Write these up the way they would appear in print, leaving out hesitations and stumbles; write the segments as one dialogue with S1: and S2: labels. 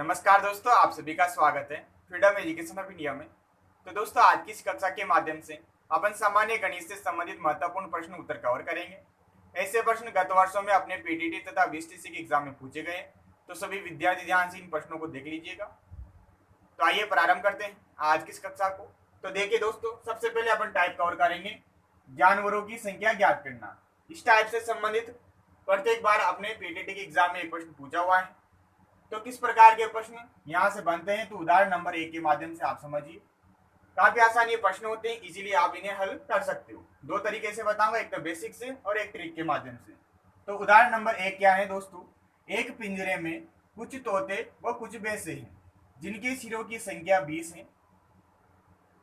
S1: नमस्कार दोस्तों, आप सभी का स्वागत है फ्रीडम एजुकेशन ऑफ इंडिया में। तो दोस्तों, आज की इस कक्षा के माध्यम से अपन सामान्य गणित से संबंधित महत्वपूर्ण प्रश्न उत्तर कवर करेंगे। ऐसे प्रश्न गत वर्षों में अपने पीटीटी तथा बीटीसी के एग्जाम में पूछे गए, तो सभी विद्यार्थी ध्यान से इन प्रश्नों को देख लीजिएगा। तो आइए प्रारंभ करते हैं आज की इस कक्षा को। तो देखिए दोस्तों, सबसे पहले अपन टाइप कवर करेंगे जानवरों की संख्या ज्ञात करना। इस टाइप से संबंधित प्रत्येक बार अपने पीटीटी के एग्जाम में एक प्रश्न पूछा हुआ है। तो किस प्रकार के प्रश्न यहाँ से बनते हैं, तो उदाहरण नंबर 1 के माध्यम से आप समझिए। काफी आसान ये प्रश्न होते हैं, इजीली आप इन्हें हल कर सकते हो। दो तरीके से बताऊंगा, एक तो बेसिक से और एक ट्रिक के माध्यम से। तो उदाहरण नंबर 1 क्या है दोस्तों, एक पिंजरे में कुछ तोते व कुछ भैंसे हैं जिनके सिरों की संख्या 20 है।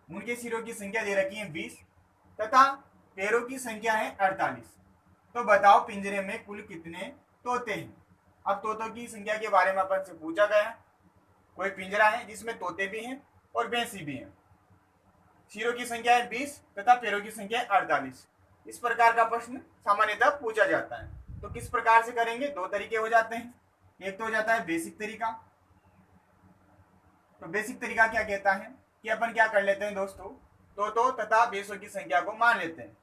S1: उनके सिरों की संख्या दे रखी है 20 तथा पैरों की संख्या है 48। तो बताओ पिंजरे में कुल कितने तोते हैं। अब तोतों की संख्या के बारे में अपन से पूछा गया। कोई पिंजरा है जिसमें तोते भी हैं और भैंसी भी हैं। सिरों की संख्या है 20 तथा पैरों की संख्या है 48। इस प्रकार का प्रश्न सामान्यतः पूछा जाता है। तो किस प्रकार से करेंगे, दो तरीके हो जाते हैं। एक तो हो जाता है बेसिक तरीका। तो बेसिक तरीका क्या कहता है कि अपन क्या कर लेते हैं दोस्तों, तोतों तथा भैंसों की संख्या को मान लेते हैं।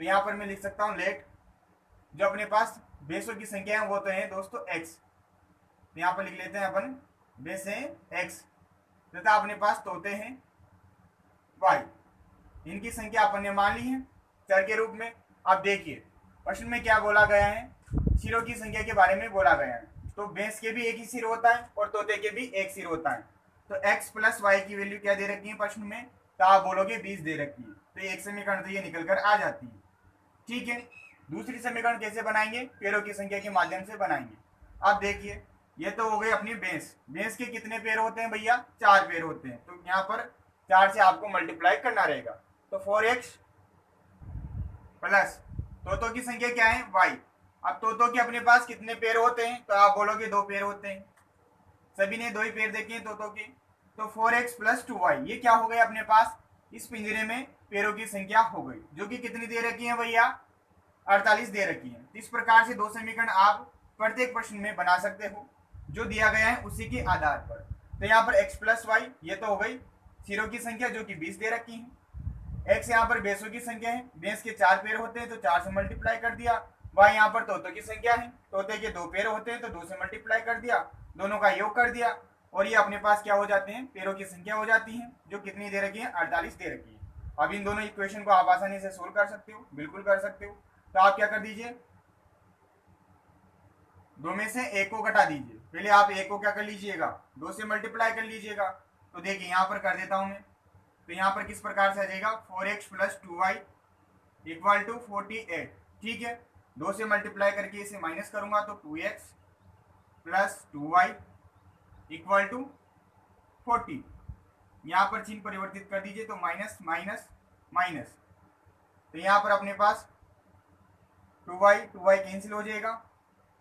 S1: तो यहाँ पर मैं लिख सकता हूँ लेट जो अपने पास भैंसों की संख्या है वो तो है दोस्तों x। तो यहाँ पर लिख लेते हैं अपन भैंसे x तथा अपने पास तोते हैं y। इनकी संख्या अपन ने मान ली है चर के रूप में। अब देखिए प्रश्न में क्या बोला गया है, सिरों की संख्या के बारे में बोला गया है। तो भैंस के भी एक ही सिर होता है और तोते के भी एक सिर होता है। तो x प्लस वाई की वैल्यू क्या दे रखी है प्रश्न में, तो आप बोलोगे 20 दे रखी है। तो एक समीकरण तो ये निकल कर आ जाती है। ठीक है, दूसरी समीकरण कैसे बनाएंगे, पैरों की संख्या के माध्यम से बनाएंगे। अब देखिए ये तो हो गई अपनी भैंस। भैंस के कितने पैर होते हैं भैया, 4 पैर होते हैं। तो यहाँ पर 4 से आपको मल्टीप्लाई करना रहेगा। तो 4x प्लस तोतों की संख्या क्या है y। अब तोतों के अपने पास कितने पैर होते हैं, तो आप बोलोगे 2 पैर होते हैं। सभी ने 2 ही पैर देखे हैं तोतों के। तो 4x प्लस 2y ये क्या हो गया अपने पास, इस पिंजरे में पैरों की संख्या हो गई, जो कि कितनी दे रखी है भैया, 48 दे रखी है। इस प्रकार से दो समीकरण आप प्रत्येक प्रश्न में बना सकते हो जो दिया गया है उसी के आधार पर। तो यहाँ पर x प्लस वाई ये तो हो गई सिरों की संख्या जो कि 20 दे रखी है। x यहाँ पर भैंसों की संख्या है, भैंस के 4 पैर होते हैं तो 4 से मल्टीप्लाई कर दिया। y यहाँ पर तोतों की संख्या है, तोते के 2 पैर होते हैं तो 2 से मल्टीप्लाई कर दिया, दोनों का योग कर दिया और ये अपने पास क्या हो जाते हैं, पैरों की संख्या हो जाती है जो कितनी दे रखी है, 48 दे रखी है। अब इन दोनों इक्वेशन को आप आसानी से सोल्व कर सकते हो, बिल्कुल कर सकते हो। तो आप क्या कर दीजिए, दो में से एक को घटा दीजिए। पहले आप एक को क्या कर लीजिएगा, 2 से मल्टीप्लाई कर लीजिएगा। तो देखिए यहाँ पर कर देता हूं मैं। तो यहाँ पर किस प्रकार से आ जाएगा, 4x plus 2y equal to 48। ठीक है, 2 से मल्टीप्लाई करके इसे माइनस करूंगा तो 2x plus 2y equal to 40। यहाँ पर चिन्ह परिवर्तित कर दीजिए तो माइनस माइनस माइनस। तो यहाँ पर अपने पास 2y कैंसिल हो जाएगा,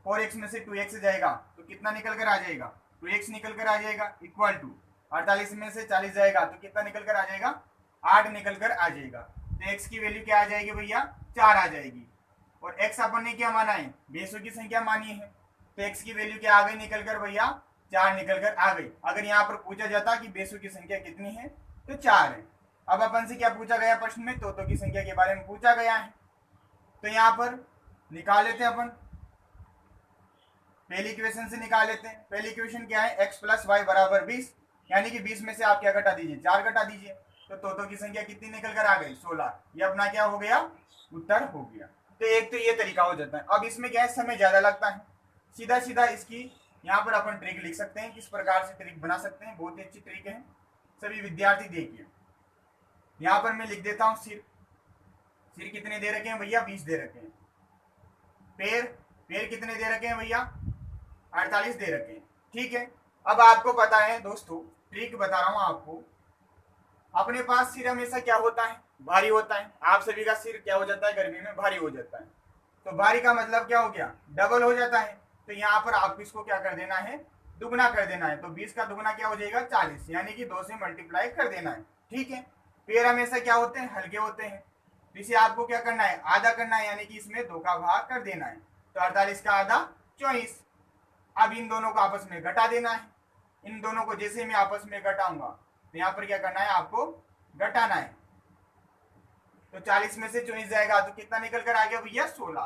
S1: 4x में से 2x जाएगा तो कितना निकल कर आ जाएगा, 2x निकल कर आ जाएगा इक्वल टू 48 में से 40 जाएगा तो कितना निकल कर आ जाएगा, 8 निकल कर आ जाएगा। तो x की वैल्यू क्या आ जाएगी भैया, 4 आ जाएगी। और x अपन ने क्या माना है, भैंसों की संख्या मानी है, तो x की वैल्यू क्या आ गई निकल कर भैया, 4 निकल कर आ गई। अगर यहाँ पर पूछा जाता कि भैंसों की संख्या कितनी है तो 4 है। अब अपन से क्या पूछा गया प्रश्न में, तोतों की संख्या के बारे में पूछा गया है। तो यहाँ पर निकाल लेते हैं अपन, पहली इक्वेशन से निकाल लेते हैं। पहली इक्वेशन क्या है, x प्लस वाई बराबर 20, यानी कि 20 में से आप क्या घटा दीजिए, 4 घटा दीजिए। तो तोतों की संख्या कितनी निकल कर आ गई, 16। ये अपना क्या हो गया, उत्तर हो गया। तो एक तो ये तरीका हो जाता है। अब इसमें क्या है, समय ज्यादा लगता है। सीधा सीधा इसकी यहाँ पर अपन ट्रिक लिख सकते हैं, किस प्रकार से ट्रिक बना सकते हैं, बहुत ही अच्छी ट्रिक है। सभी विद्यार्थी देखिए, यहाँ पर मैं लिख देता हूँ सिर। सिर कितने दे रखे हैं भैया, 20 दे रखे हैं। पैर, पैर कितने दे रखे हैं भैया, 48 दे रखे हैं। ठीक है, अब आपको पता है दोस्तों, ट्रिक बता रहा हूं आपको। अपने पास सिर हमेशा क्या होता है, भारी होता है। आप सभी का सिर क्या हो जाता है, गर्मी में भारी हो जाता है। तो भारी का मतलब क्या हो गया, डबल हो जाता है। तो यहाँ पर आपको इसको क्या कर देना है, दुगना कर देना है। तो 20 का दुगना क्या हो जाएगा, 40, यानी कि 2 से मल्टीप्लाई कर देना है। ठीक है, पैर हमेशा क्या होते हैं, हल्के होते हैं। तो इसे आपको क्या करना है, आधा करना है, यानी कि इसमें 2 का भाग कर देना है। तो 48 का आधा 24। अब इन दोनों को आपस में घटा देना है। इन दोनों को जैसे मैं आपस में घटाऊंगा तो यहाँ पर क्या करना है, आपको घटाना है। तो 40 में से 24 जाएगा तो कितना निकल कर आ गया भैया, 16।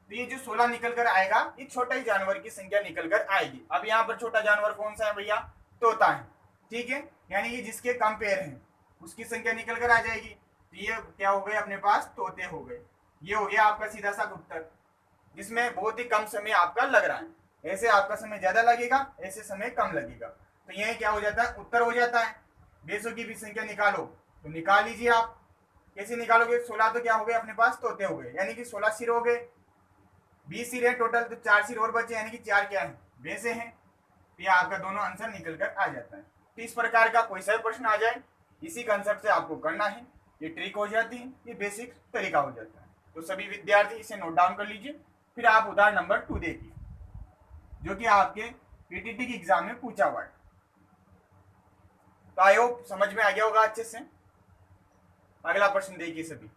S1: तो ये जो 16 निकल कर आएगा ये छोटा ही जानवर की संख्या निकल कर आएगी। अब यहाँ पर छोटा जानवर कौन सा है भैया, तोता है, ठीक है। यानी कि जिसके कम पैर हैं उसकी संख्या निकल कर आ जाएगी। तो ये क्या हो गए, अपने पास तोते हो गए। ये हो गया आपका सीधा सा उत्तर, जिसमें बहुत ही कम समय आपका लग रहा है। ऐसे आपका समय ज्यादा लगेगा, ऐसे समय कम लगेगा। तो यह क्या हो जाता है, उत्तर हो जाता है। बेसों की भी संख्या निकालो तो निकाल लीजिए आप। कैसे निकालोगे, 16 तो क्या हो गए अपने पास, तोते हो गए, यानी कि 16 सिर हो गए। 20 सिर है टोटल, तो 4 सिर और बचे, यानी कि 4 क्या है, भैंसे हैं। तो ये आपका दोनों आंसर निकल कर आ जाता है। तो इस प्रकार का कोई सा प्रश्न आ जाए, इसी कंसेप्ट से आपको करना है। ये ट्रिक हो जाती है, ये बेसिक तरीका हो जाता है। तो सभी विद्यार्थी इसे नोट डाउन कर लीजिए। फिर आप उदाहरण नंबर 2 देखिए, जो कि आपके पीटीटी की एग्जाम में पूछा हुआ है। तो आई होप समझ में आ गया होगा अच्छे से। अगला प्रश्न देखिए सभी।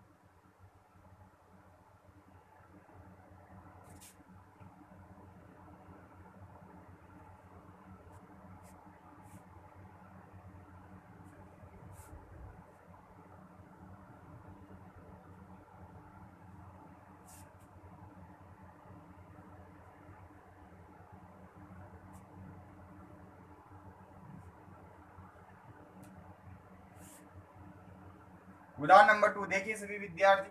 S1: उदाहरण नंबर 2 देखिए सभी विद्यार्थी।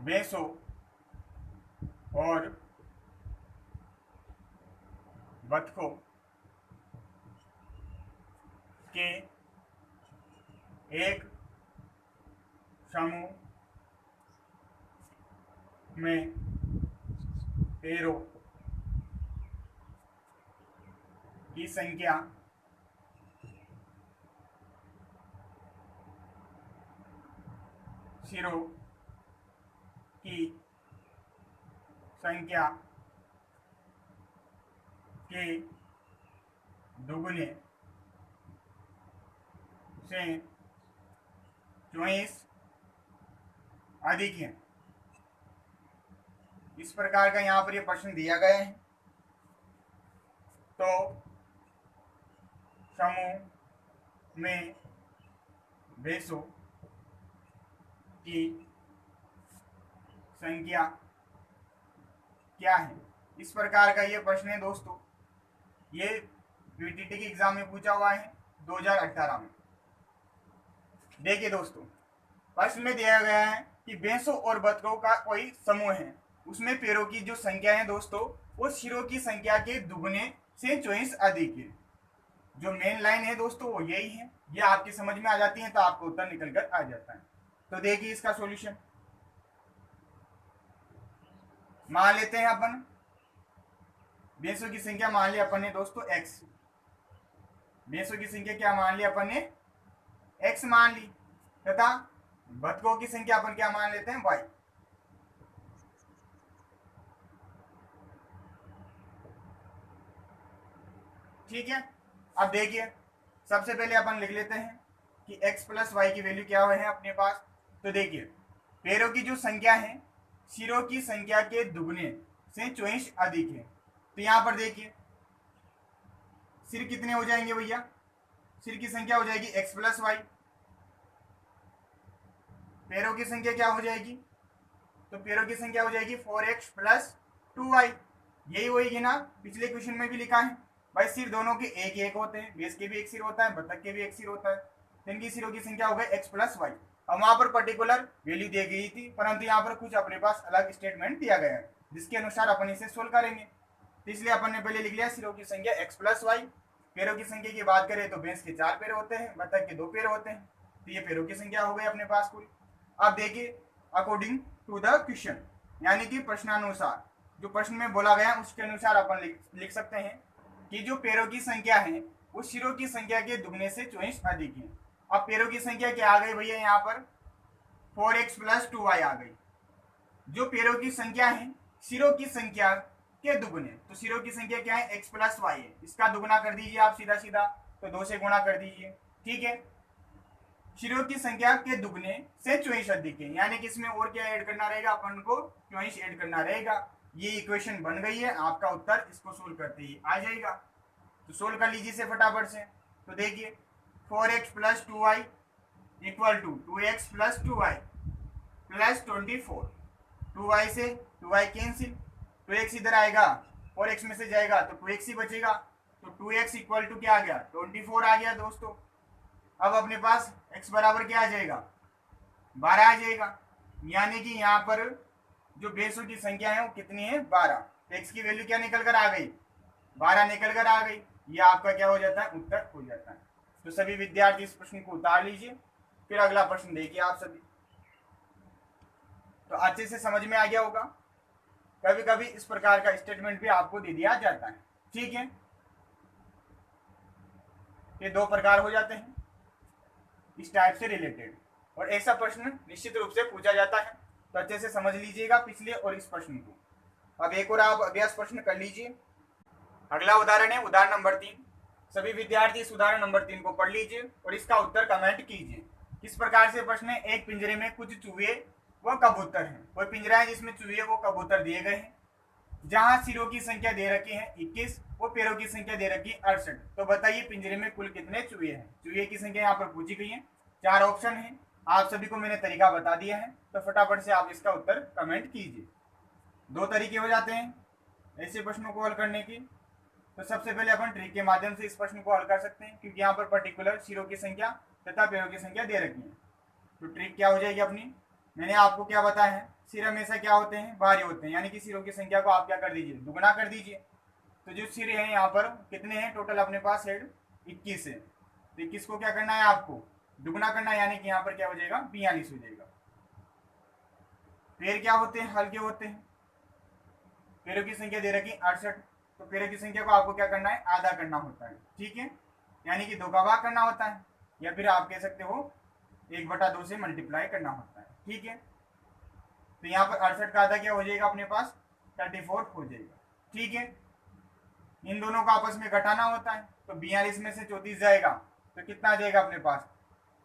S1: भैंसों और बतखों के एक समूह में पैरों की संख्या सिरों की संख्या के दुगने से 24 अधिक है। इस प्रकार का यहाँ पर ये प्रश्न दिया गया है। तो समूह में भैंसों की संख्या क्या है, इस प्रकार का ये प्रश्न है दोस्तों। ये पीटीटी के एग्जाम में पूछा हुआ है 2018 में। देखिए दोस्तों, प्रश्न में दिया गया है कि भैंसों और बतखों का कोई समूह है, उसमें पैरों की जो संख्या है दोस्तों वो सिरों की संख्या के दुगने से 24 अधिक है। जो मेन लाइन है दोस्तों वो यही है। ये आपकी समझ में आ जाती है तो आपको उत्तर निकल कर आ जाता है। तो देखिए इसका सॉल्यूशन मान लेते हैं अपन। भैंसों की संख्या मान लिया अपन ने दोस्तों x। भैंसों की संख्या क्या मान लिया अपन ने, x मान ली, तथा बतखों की संख्या अपन क्या मान लेते हैं, y। ठीक है। अब देखिए सबसे पहले अपन लिख लेते हैं कि x प्लस वाई की वैल्यू क्या है अपने पास। तो देखिए पैरों की जो संख्या है सिरों की संख्या के दुगने से 24 अधिक है। तो यहां पर देखिए सिर कितने हो जाएंगे भैया, सिर की संख्या हो जाएगी x प्लस वाई। पैरों की संख्या क्या हो जाएगी, तो पैरों की संख्या हो जाएगी 4x प्लस 2y। यही होगी ना, पिछले क्वेश्चन में भी लिखा है भाई। सिर दोनों के एक एक होते हैं, भैंस के भी एक सिर होता है, बतख के भी एक सिर होता है। तो इनकी सिरों की संख्या हो गई x प्लस वाई। अब वहां पर पर्टिकुलर वैल्यू दी गई थी, परंतु यहाँ पर कुछ अपने पास अलग स्टेटमेंट दिया गया है जिसके अनुसार अपन इसे सोल्व करेंगे। तो इसलिए अपन ने पहले लिख लिया सिरों की संख्या x प्लस वाई। पैरों की संख्या की बात करें तो भैंस के 4 पैर होते हैं, बतख के 2 पैर होते हैं। तो ये पैरों की संख्या हो गई अपने पास कुल। अब देखिए अकॉर्डिंग टू द क्वेश्चन, यानी कि प्रश्नानुसार, जो प्रश्न में बोला गया उसके अनुसार अपन लिख सकते हैं कि जो पैरों की संख्या है वो सिरों की संख्या के दुगने से 24 अधिक है। अब पैरों की संख्या क्या आ गई भैया, यहाँ पर 4x प्लस 2y आ गई। जो पैरों की संख्या है सिरों की संख्या के दुगने, तो सिरों की संख्या क्या है, x प्लस वाई है। इसका दुगना कर दीजिए आप सीधा सीधा, तो 2 से गुणा कर दीजिए, ठीक है। सिरों की संख्या के दुगने से 24 अधिक है, यानी कि इसमें और क्या ऐड करना रहेगा, अपन को 24 ऐड करना रहेगा। ये इक्वेशन बन गई है, आपका उत्तर इसको सोल्व करते ही आ जाएगा। तो सोल्व कर लीजिए इसे फटाफट से। तो देखिए 4x plus 2y equal to 2x plus 2y plus 24। 2y से 2y कैंसिल, 2x इधर आएगा, 4x में से जाएगा तो 2x ही बचेगा। तो 2x इक्वल टू क्या आ गया, 24 आ गया दोस्तों। अब अपने पास x बराबर क्या आ जाएगा, 12 आ जाएगा। यानी कि यहाँ पर जो बेसों की संख्या है वो कितनी है, 12। x की वैल्यू क्या निकल कर आ गई, 12 निकल कर आ गई। ये आपका क्या हो जाता है, उत्तर हो जाता है। तो सभी विद्यार्थी इस प्रश्न को उतार लीजिए। फिर अगला प्रश्न देखिए आप सभी। तो अच्छे से समझ में आ गया होगा। कभी कभी इस प्रकार का स्टेटमेंट भी आपको दे दिया जाता है, ठीक है। ये दो प्रकार हो जाते हैं इस टाइप से रिलेटेड, और ऐसा प्रश्न निश्चित रूप से पूछा जाता है। तो अच्छे से समझ लीजिएगा पिछले और इस प्रश्न को। अब एक और आप अभ्यास प्रश्न कर लीजिए। अगला उदाहरण है उदाहरण नंबर 3। सभी विद्यार्थी इस उदाहरण नंबर 3 को पढ़ लीजिए और इसका उत्तर कमेंट कीजिए। किस प्रकार से प्रश्न है, एक पिंजरे में कुछ चूहे व कबूतर हैं। कोई पिंजरा है जिसमें चूहे वो कबूतर दिए गए हैं, जहां सिरों की संख्या दे रखी है 21 वो पैरों की संख्या दे रखी है 68। तो बताइए पिंजरे में कुल कितने चूहे हैं। चूहे की संख्या यहाँ पर पूछी गई है, 4 ऑप्शन है। आप सभी को मैंने तरीका बता दिया है, तो फटाफट से आप इसका उत्तर कमेंट कीजिए। दो तरीके हो जाते हैं ऐसे प्रश्नों को हल करने की। तो सबसे पहले अपन ट्रिक के माध्यम से इस प्रश्न को हल कर सकते हैं, क्योंकि यहाँ पर पर्टिकुलर सिरों की संख्या तथा पैरों की संख्या दे रखी है। तो ट्रिक क्या हो जाएगी अपनी, मैंने आपको क्या बताया है, सिर हमेशा क्या होते हैं, भारी होते हैं, यानी कि सिरों की संख्या को आप क्या कर दीजिए, दुगना कर दीजिए। तो जो सिर है यहाँ पर कितने हैं टोटल, अपने पास हेड 21 है। तो 21 को क्या करना है, आपको दुगना करना है, यानी कि यहाँ पर क्या हो जाएगा, 42 हो जाएगा। पैर क्या होते हैं, हल्के होते हैं। पैरों की संख्या दे रखी 68, तो पैरों की संख्या को आपको क्या करना है, आधा करना होता है, ठीक है, यानी कि 2 का भाग करना होता है, या फिर आप कह सकते हो 1/2 से मल्टीप्लाई करना होता है, ठीक है। तो यहाँ पर 68 का आधा क्या हो जाएगा, अपने पास 34 हो जाएगा, ठीक है। इन दोनों को आपस में घटाना होता है, तो 42 में से 34 जाएगा तो कितना आ जाएगा, अपने पास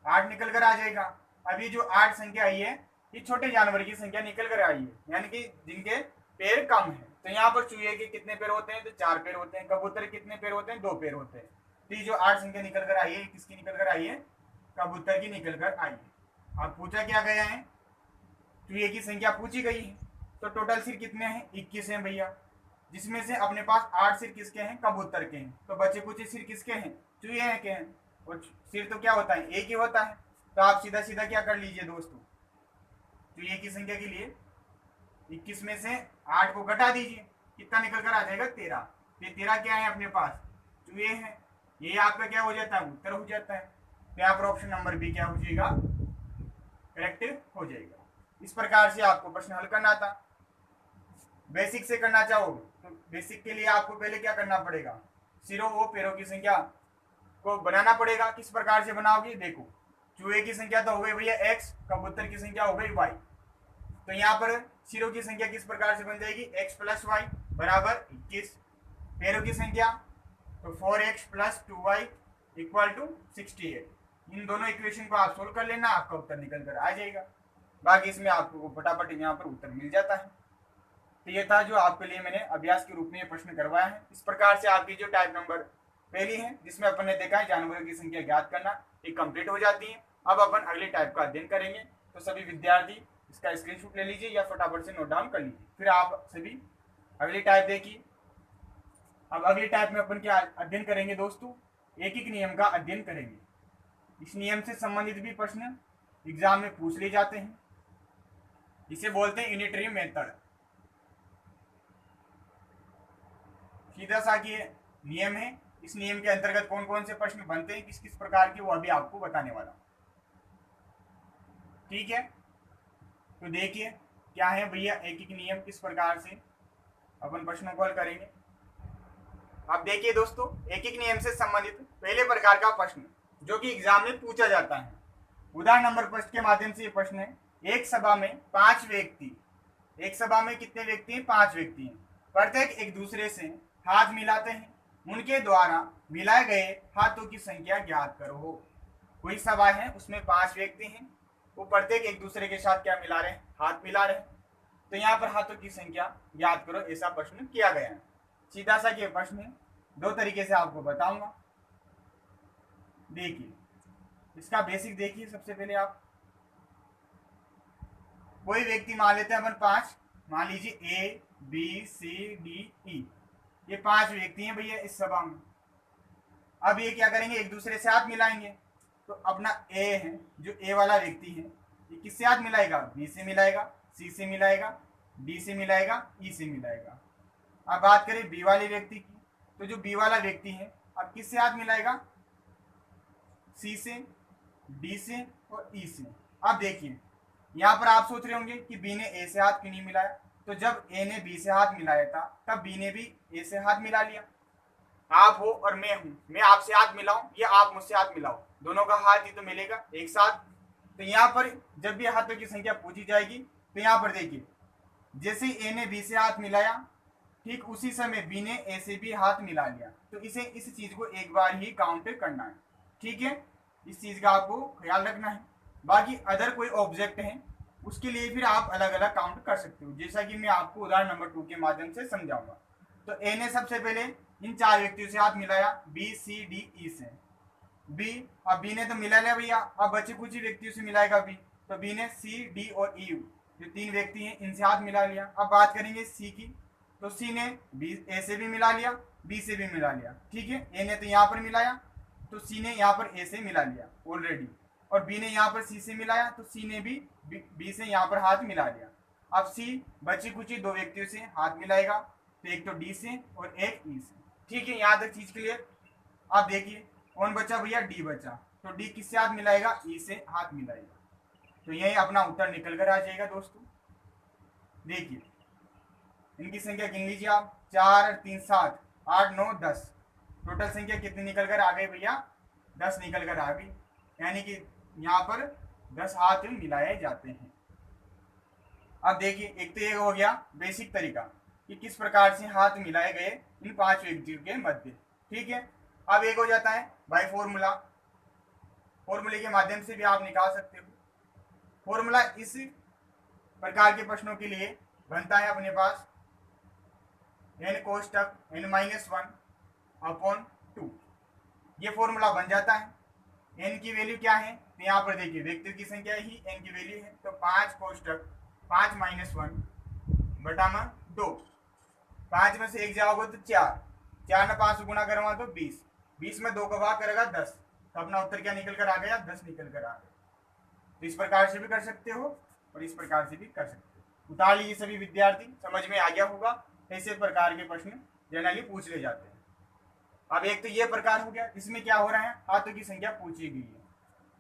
S1: 8 निकल कर आ जाएगा। अब ये जो 8 संख्या आई है ये छोटे जानवर की संख्या निकल कर आई है, यानी कि जिनके पैर कम है। तो यहाँ पर चूहे के कितने पैर होते हैं, तो 4 पैर होते हैं। कबूतर कितने पैर होते हैं, 2 पैर होते हैं। तो ये जो 8 संख्या निकल कर आई है, किसकी निकल कर आई है, कबूतर की निकल कर आई है। अब पूछा क्या गया है, चूहे की संख्या पूछी गई है। तो टोटल सिर कितने हैं, 21 हैं भैया, जिसमें से अपने पास 8 सिर किसके हैं, कबूतर के हैं। तो बचे कुछ सिर किसके हैं, चूहे के हैं। और सिर तो क्या होता है, एक ही होता है। तो आप सीधा सीधा क्या कर लीजिए दोस्तों, चूहे की संख्या के लिए 21 में से 8 को घटा दीजिए, कितना निकल कर आ जाएगा, 13। ये 13 क्या है, अपने पास चूहे हैं। ये आपका क्या हो जाता है, उत्तर हो जाता है। तो यहाँ पर ऑप्शन नंबर बी क्या हो जाएगा, करेक्ट हो जाएगा। इस प्रकार से आपको प्रश्न हल करना था। बेसिक से करना चाहो तो बेसिक के लिए आपको पहले क्या करना पड़ेगा, सिरों व पैरों की संख्या को बनाना पड़ेगा। किस प्रकार से बनाओगे, देखो चूहे की संख्या तो हो गई भैया x, कबूतर की संख्या हो गई y। तो यहाँ पर सिरों की संख्या किस प्रकार से बन जाएगी, x प्लस वाई बराबर 21। पैरों की संख्या तो 4x plus 2y equal to 68। इन दोनों इक्वेशन को आप सोल्व कर लेना, आपका उत्तर निकल कर आ जाएगा। बाकी इसमें आपको फटाफट यहाँ पर उत्तर मिल जाता है। तो ये था जो आपके लिए मैंने अभ्यास के रूप में ये प्रश्न करवाया है। इस प्रकार से आपकी जो टाइप नंबर पहली है, जिसमें अपन ने देखा है जानवरों की संख्या ज्ञात करना, ये कंप्लीट हो जाती है। अब अपन अगले टाइप का अध्ययन करेंगे। तो सभी विद्यार्थी इसका स्क्रीनशॉट ले लीजिए या फटाफट से नोट डाउन कर लीजिए। फिर आप सभी अगली टाइप देखिए। अब अगली टाइप में अपन क्या अध्ययन करेंगे दोस्तों, एक एक नियम का अध्ययन करेंगे। इस नियम से संबंधित भी प्रश्न एग्जाम में पूछ लिए जाते हैं। इसे बोलते हैं यूनिटरी मेथड। सीधा सा ये नियम है। इस नियम के अंतर्गत कौन कौन से प्रश्न बनते हैं, किस किस प्रकार के, वो अभी आपको बताने वाला हूं, ठीक है। तो देखिए क्या है भैया एक एक नियम, किस प्रकार से अपन प्रश्नों को हल करेंगे। अब देखिए दोस्तों, एक एक नियम से संबंधित पहले प्रकार का प्रश्न जो कि एग्जाम में पूछा जाता है। उदाहरण नंबर 5 के माध्यम से ये प्रश्न है, एक सभा में 5 व्यक्ति, एक सभा में कितने व्यक्ति हैं, 5 व्यक्ति हैं, प्रत्येक एक दूसरे से हाथ मिलाते हैं, उनके द्वारा मिलाए गए हाथों की संख्या ज्ञात करो। कोई सभा है उसमें 5 व्यक्ति हैं, वो प्रत्येक एक दूसरे के साथ क्या मिला रहे हैं, हाथ मिला रहे हैं। तो यहाँ पर हाथों की संख्या याद करो, ऐसा प्रश्न किया गया है। सीधा सा ये प्रश्न है, 2 तरीके से आपको बताऊंगा। देखिए इसका बेसिक देखिए, सबसे पहले आप कोई व्यक्ति मान लेते हैं अपन 5, मान लीजिए A B C D E, ये 5 व्यक्ति हैं भैया इस सभा में। अब ये क्या करेंगे, एक दूसरे से हाथ मिलाएंगे। तो अपना A है, जो A वाला व्यक्ति है, ये किससे हाथ मिलाएगा, B से मिलाएगा, C से मिलाएगा, D से मिलाएगा, E से मिलाएगा। अब बात करें B वाले व्यक्ति की, तो जो B वाला व्यक्ति है अब किससे हाथ मिलाएगा, C से, D से और E से। अब देखिए यहाँ पर आप सोच रहे होंगे कि B ने A से हाथ क्यों नहीं मिलाया, तो जब A ने B से हाथ मिलाया था तब B ने भी A से हाथ मिला लिया। आप हो और मैं हूं, मैं आपसे हाथ मिलाऊं या आप मुझसे हाथ मिलाओ, दोनों का हाथ ही तो मिलेगा एक साथ। तो यहाँ पर जब भी हाथों की संख्या पूछी जाएगी तो यहाँ पर देखिए, जैसे A ने B से हाथ मिलाया, ठीक उसी समय B ने A से भी हाथ मिला लिया। तो इसे इस चीज को एक बार ही काउंट करना है, ठीक है, इस चीज का आपको ख्याल रखना है। बाकी अदर कोई ऑब्जेक्ट है उसके लिए फिर आप अलग अलग काउंट कर सकते हो, जैसा कि मैं आपको उदाहरण नंबर 2 के माध्यम से समझाऊंगा। तो A ने सबसे पहले इन 4 व्यक्तियों से हाथ मिलाया, B C D E से। B, अब B ने तो मिला लिया भैया, अब बचे कुछ ही व्यक्तियों से मिलाएगा B, तो B ने C D और E जो 3 व्यक्ति हैं इनसे हाथ मिला लिया। अब बात करेंगे C की, तो C ने B A से भी मिला लिया, B से भी मिला लिया, ठीक है। A ने तो यहाँ पर मिलाया, तो C ने यहाँ पर A से मिला लिया ऑलरेडी, और B ने यहाँ पर C से मिलाया, तो C ने भी B से यहाँ पर हाथ मिला लिया। अब C बची कुछ 2 व्यक्तियों से हाथ मिलाएगा, तो एक तो D से और एक E से, ठीक है। यहाँ तक चीज क्लियर। अब देखिए कौन बचा भैया, D बचा, तो D किससे हाथ मिलाएगा, E से हाथ मिलाएगा। तो यही अपना उत्तर निकल कर आ जाएगा दोस्तों। देखिए इनकी संख्या गिन लीजिए आप, 4 और 3 7 8 9 10, टोटल संख्या कितनी निकल कर आ गई भैया, 10 निकल कर आ गई। यानी कि यहाँ पर 10 हाथ मिलाए जाते हैं। अब देखिए एक तो ये हो गया बेसिक तरीका कि किस प्रकार से हाथ मिलाए गए इन 5 व्यक्तियों के मध्य, ठीक है। अब एक हो जाता है बाय फॉर्मूला, फॉर्मूले के माध्यम से भी आप निकाल सकते हो। फॉर्मूला इस प्रकार के प्रश्नों के लिए बनता है अपने पास n कोष्टक n-1/2, ये फॉर्मूला बन जाता है। n की वैल्यू क्या है, तो यहाँ पर देखिए व्यक्तियों की संख्या ही n की वैल्यू है, तो 5 कोष्टक 5-1/2, 5 में से 1 जाओगे तो 4, 4 में 5 गुना करूंगा तो 20, 20 में 2 का भाग करेगा 10, तो अपना उत्तर क्या निकल कर आ गया, 10 निकल कर आ गया। तो इस प्रकार से भी कर सकते हो और इस प्रकार से भी कर सकते हो। उतार लीजिए सभी विद्यार्थी, समझ में आ गया होगा ऐसे प्रकार के प्रश्न जनरली पूछ ले जाते हैं। अब एक तो ये प्रकार हो गया, इसमें क्या हो रहा है, हाथों की संख्या पूछी गई है।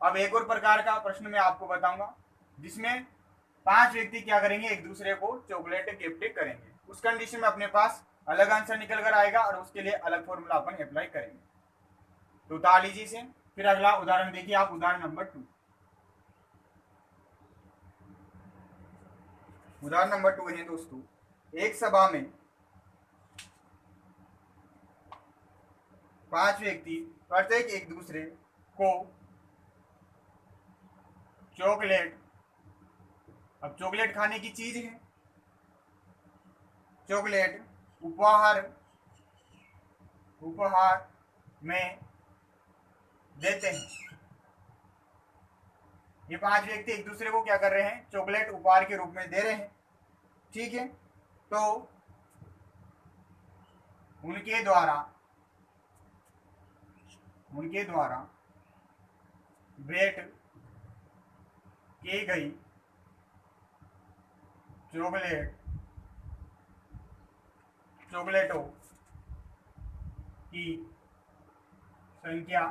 S1: अब एक और प्रकार का प्रश्न मैं आपको बताऊंगा जिसमें 5 व्यक्ति क्या करेंगे, एक दूसरे को चॉकलेट गिफ्ट करेंगे। उस कंडीशन में अपने पास अलग आंसर निकल कर आएगा और उसके लिए अलग फॉर्मूला अपन अप्लाई करेंगे। तो उतार लीजिए इसे। फिर अगला उदाहरण देखिए आप, उदाहरण नंबर 2। उदाहरण नंबर 2 है दोस्तों, एक सभा में 5 व्यक्ति प्रत्येक एक दूसरे को चॉकलेट, अब चॉकलेट खाने की चीज है, चॉकलेट उपहार में देते हैं। ये 5 व्यक्ति एक दूसरे को क्या कर रहे हैं, चॉकलेट उपहार के रूप में दे रहे हैं, ठीक है। तो उनके द्वारा भेंट की गई चॉकलेटों की संख्या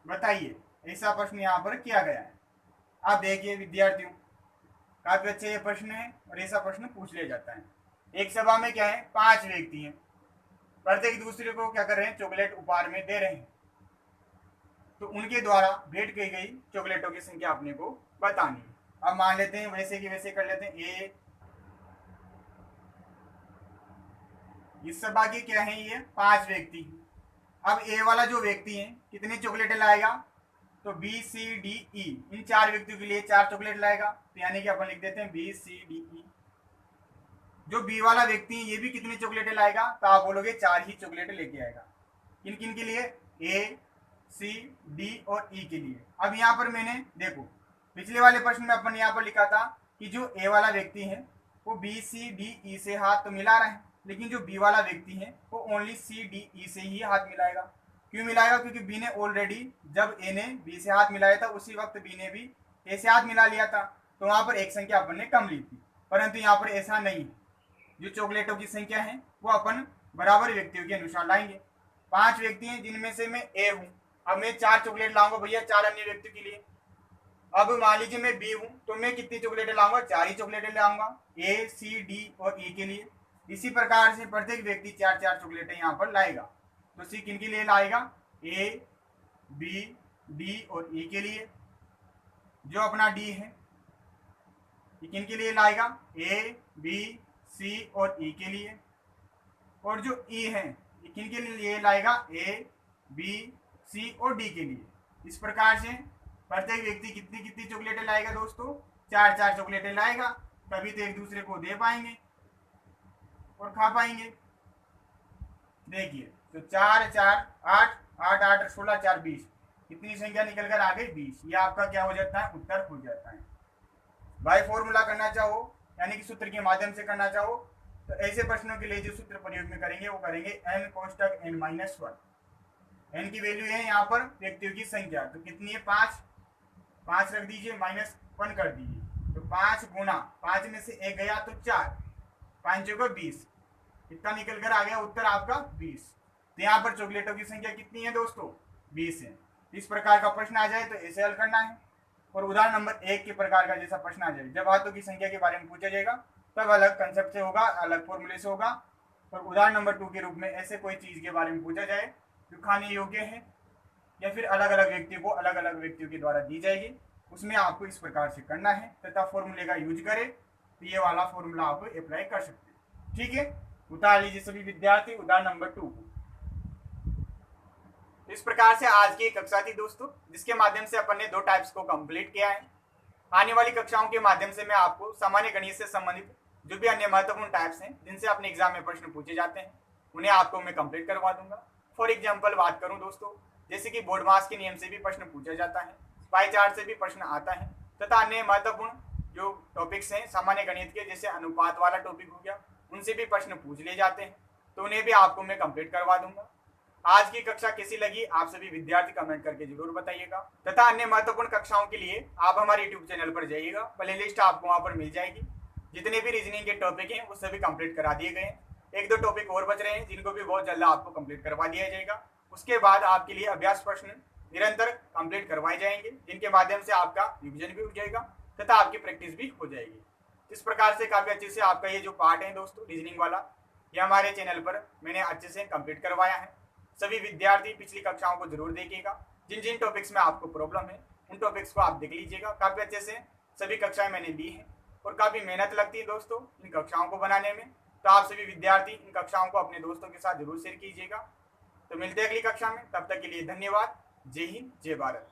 S1: बताइए, ऐसा प्रश्न यहाँ पर किया गया है। आप देखिए विद्यार्थियों, काफी अच्छा ये प्रश्न है और ऐसा प्रश्न पूछ लिया जाता है। एक सभा में क्या है, 5 व्यक्ति हैं, प्रत्येक दूसरे को क्या कर रहे हैं, चॉकलेट उपहार में दे रहे हैं। तो उनके द्वारा भेंट की गई चॉकलेटों की संख्या अपने को बतानी है। अब मान लेते हैं वैसे की वैसे कर लेते हैं। ए, इस सभा के क्या है, ये 5 व्यक्ति। अब ए वाला जो व्यक्ति है कितनी चॉकलेटें लाएगा, तो बी सी डी ई इन 4 व्यक्तियों के लिए 4 चॉकलेट लाएगा। तो यानी कि अपन लिख देते हैं बी सी डी ई। जो बी वाला व्यक्ति है ये भी कितनी चॉकलेटें लाएगा, तो आप बोलोगे 4 ही चॉकलेटें लेके आएगा। किन किन के लिए, ए सी डी और ई के लिए। अब यहाँ पर मैंने देखो पिछले वाले प्रश्न में अपन यहाँ पर लिखा था कि जो ए वाला व्यक्ति है वो बी सी डी ई से हाथ तो मिला रहा है, लेकिन जो बी वाला व्यक्ति है वो ओनली सी डी ई से ही हाथ मिलाएगा। क्यों मिलाएगा, क्योंकि बी ने ऑलरेडी जब ए ने बी से हाथ मिलाया था उसी वक्त बी ने भी ए से हाथ मिला लिया था, तो वहां पर एक संख्या अपन ने कम ली थी। परंतु यहाँ पर ऐसा नहीं है, जो चॉकलेटों की संख्या है वो अपन बराबर व्यक्तियों के अनुसार लाएंगे। 5 व्यक्ति हैं जिनमें से मैं ए हूँ, अब मैं 4 चॉकलेट लाऊंगा भैया 4 अन्य व्यक्तियों के लिए। अब मान लीजिए मैं बी हूँ तो मैं कितनी चॉकलेटें लाऊंगा, 4 ही चॉकलेटें लाऊंगा ए सी डी और ई के लिए। इसी प्रकार से प्रत्येक व्यक्ति 4-4 चॉकलेटें यहाँ पर लाएगा। तो सी किन के लिए लाएगा, ए बी डी और ई के लिए। जो अपना डी है ये किन के लिए लाएगा, ए बी सी और ई के लिए। और जो ई है ये किन के लिए लाएगा, ए बी सी और डी के लिए। इस प्रकार से प्रत्येक व्यक्ति कितनी कितनी चॉकलेटें लाएगा दोस्तों, 4-4 चॉकलेटें लाएगा, तभी तो एक दूसरे को दे पाएंगे और खा पाएंगे। देखिए तो 4-4 8 8 8 16 4 20, कितनी संख्या निकल कर आ गई 20। ये आपका क्या हो जाता है, उत्तर हो जाता है। बाय फॉर्मूला करना चाहो यानी कि सूत्र के माध्यम से करना चाहो तो ऐसे प्रश्नों के लिए जो सूत्र प्रयोग में करेंगे वो करेंगे n कोष्टक n-1। n की वैल्यू है यहाँ पर व्यक्तियों की संख्या, तो कितनी है 5 रख दीजिए, -1 कर दीजिए। तो 5 गुना 5 में से 1 गया तो 4, 5 को 20, कितना निकल कर आ गया उत्तर आपका 20। तो यहाँ पर चॉकलेटों की संख्या कितनी है दोस्तों, 20 है। इस प्रकार का प्रश्न आ जाए तो ऐसे हल करना है। और उदाहरण नंबर 1 के प्रकार का जैसा प्रश्न आ जाए, जब हाथों की संख्या के बारे में पूछा जाएगा तब अलग कंसेप्ट से होगा, अलग फॉर्मूले से होगा। और उदाहरण नंबर 2 के रूप में ऐसे कोई चीज के बारे में पूछा जाए जो खाने योग्य है या फिर अलग अलग व्यक्तियों को अलग अलग व्यक्तियों के द्वारा दी जाएगी, उसमें आपको इस प्रकार से करना है तथा फॉर्मूले का यूज करें तो ये वाला फॉर्मूला आप अप्लाई कर सकते हैं। ठीक है, उतार लीजिए सभी विद्यार्थी उदाहरण नंबर 2 को। इस प्रकार से आज की कक्षा थी दोस्तों, जिसके माध्यम से अपन ने 2 टाइप्स को कंप्लीट किया है। आने वाली कक्षाओं के माध्यम से मैं आपको सामान्य गणित से संबंधित जो भी अन्य महत्वपूर्ण टाइप्स हैं जिनसे अपने एग्जाम में प्रश्न पूछे जाते हैं उन्हें आपको मैं कंप्लीट करवा दूंगा। फॉर एग्जाम्पल बात करूं दोस्तों, जैसे कि बोर्ड मास के नियम से भी प्रश्न पूछा जाता है, पाई चार्ट से भी प्रश्न आता है, तथा अन्य महत्वपूर्ण जो टॉपिक्स हैं सामान्य गणित के, जैसे अनुपात वाला टॉपिक हो गया, उनसे भी प्रश्न पूछ लिए जाते हैं, तो उन्हें भी आपको मैं कंप्लीट करवा दूंगा। आज की कक्षा कैसी लगी आप सभी विद्यार्थी कमेंट करके जरूर बताइएगा, तथा अन्य महत्वपूर्ण कक्षाओं के लिए आप हमारे यूट्यूब चैनल पर जाइएगा, प्लेलिस्ट आपको वहां पर मिल जाएगी। जितने भी रीजनिंग के टॉपिक हैं वो सभी कंप्लीट करा दिए गए हैं। 1-2 टॉपिक और बच रहे हैं जिनको भी बहुत जल्द आपको कंप्लीट करवा दिया जाएगा। उसके बाद आपके लिए अभ्यास प्रश्न निरंतर कंप्लीट करवाए जाएंगे, जिनके माध्यम से आपका रिविजन भी हो जाएगा तथा आपकी प्रैक्टिस भी हो जाएगी। इस प्रकार से काफी अच्छे से आपका ये जो पार्ट है दोस्तों रीजनिंग वाला, ये हमारे चैनल पर मैंने अच्छे से कंप्लीट करवाया है। सभी विद्यार्थी पिछली कक्षाओं को जरूर देखिएगा, जिन जिन टॉपिक्स में आपको प्रॉब्लम है उन टॉपिक्स को आप देख लीजिएगा। काफी अच्छे से सभी कक्षाएं मैंने ली हैं और काफी मेहनत लगती है दोस्तों इन कक्षाओं को बनाने में, तो आप सभी विद्यार्थी इन कक्षाओं को अपने दोस्तों के साथ जरूर शेयर कीजिएगा। तो मिलते हैं अगली कक्षा में, तब तक के लिए धन्यवाद। जय हिंद, जय भारत।